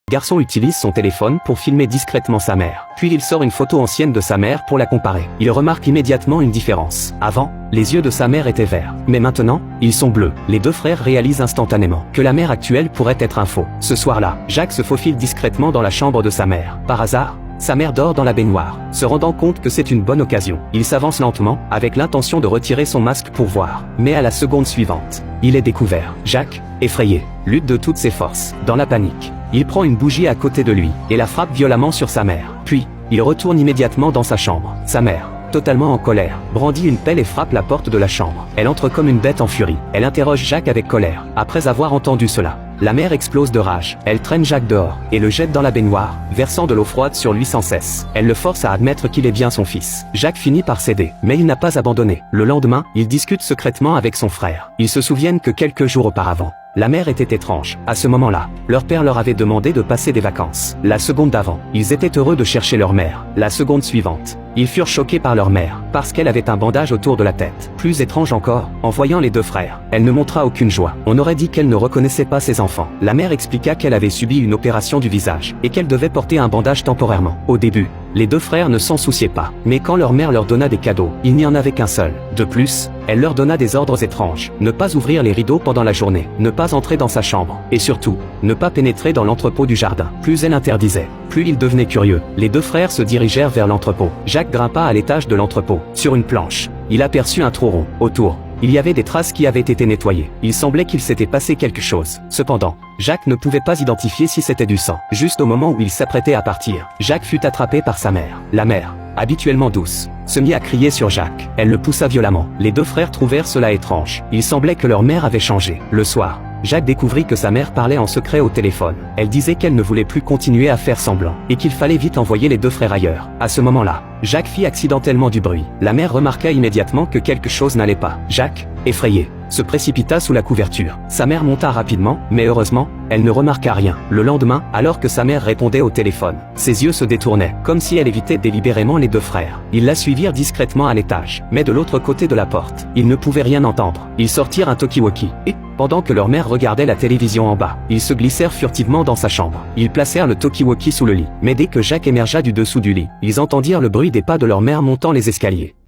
Le garçon utilise son téléphone pour filmer discrètement sa mère. Puis il sort une photo ancienne de sa mère pour la comparer. Il remarque immédiatement une différence. Avant, les yeux de sa mère étaient verts. Mais maintenant, ils sont bleus. Les deux frères réalisent instantanément que la mère actuelle pourrait être un faux. Ce soir-là, Jacques se faufile discrètement dans la chambre de sa mère. Par hasard, sa mère dort dans la baignoire. Se rendant compte que c'est une bonne occasion, il s'avance lentement, avec l'intention de retirer son masque pour voir. Mais à la seconde suivante, il est découvert. Jacques, effrayé, lutte de toutes ses forces. Dans la panique, il prend une bougie à côté de lui, et la frappe violemment sur sa mère. Puis, il retourne immédiatement dans sa chambre. Sa mère, totalement en colère, brandit une pelle et frappe la porte de la chambre. Elle entre comme une bête en furie. Elle interroge Jacques avec colère. Après avoir entendu cela, la mère explose de rage. Elle traîne Jacques dehors, et le jette dans la baignoire, versant de l'eau froide sur lui sans cesse. Elle le force à admettre qu'il est bien son fils. Jacques finit par céder, mais il n'a pas abandonné. Le lendemain, il discute secrètement avec son frère. Ils se souviennent que quelques jours auparavant, la mère était étrange. À ce moment-là, leur père leur avait demandé de passer des vacances. La seconde d'avant, ils étaient heureux de chercher leur mère. La seconde suivante, ils furent choqués par leur mère, parce qu'elle avait un bandage autour de la tête. Plus étrange encore, en voyant les deux frères, elle ne montra aucune joie. On aurait dit qu'elle ne reconnaissait pas ses enfants. La mère expliqua qu'elle avait subi une opération du visage, et qu'elle devait porter un bandage temporairement. Au début, les deux frères ne s'en souciaient pas. Mais quand leur mère leur donna des cadeaux, il n'y en avait qu'un seul. De plus, elle leur donna des ordres étranges. Ne pas ouvrir les rideaux pendant la journée, ne pas entrer dans sa chambre, et surtout, ne pas pénétrer dans l'entrepôt du jardin. Plus elle interdisait, plus ils devenaient curieux. Les deux frères se dirigèrent vers l'entrepôt. Jacques grimpa à l'étage de l'entrepôt. Sur une planche, il aperçut un trou rond. Autour, il y avait des traces qui avaient été nettoyées. Il semblait qu'il s'était passé quelque chose. Cependant, Jacques ne pouvait pas identifier si c'était du sang. Juste au moment où il s'apprêtait à partir, Jacques fut attrapé par sa mère. La mère, habituellement douce, se mit à crier sur Jacques. Elle le poussa violemment. Les deux frères trouvèrent cela étrange. Il semblait que leur mère avait changé. Le soir, Jacques découvrit que sa mère parlait en secret au téléphone. Elle disait qu'elle ne voulait plus continuer à faire semblant, et qu'il fallait vite envoyer les deux frères ailleurs. À ce moment-là, Jacques fit accidentellement du bruit. La mère remarqua immédiatement que quelque chose n'allait pas. Jacques, effrayé, se précipita sous la couverture. Sa mère monta rapidement, mais heureusement, elle ne remarqua rien. Le lendemain, alors que sa mère répondait au téléphone, ses yeux se détournaient, comme si elle évitait délibérément les deux frères. Ils la suivirent discrètement à l'étage, mais de l'autre côté de la porte, ils ne pouvaient rien entendre. Ils sortirent un talkie-walkie, et, pendant que leur mère regardait la télévision en bas, ils se glissèrent furtivement dans sa chambre. Ils placèrent le talkie-walkie sous le lit, mais dès que Jacques émergea du dessous du lit, ils entendirent le bruit des pas de leur mère montant les escaliers.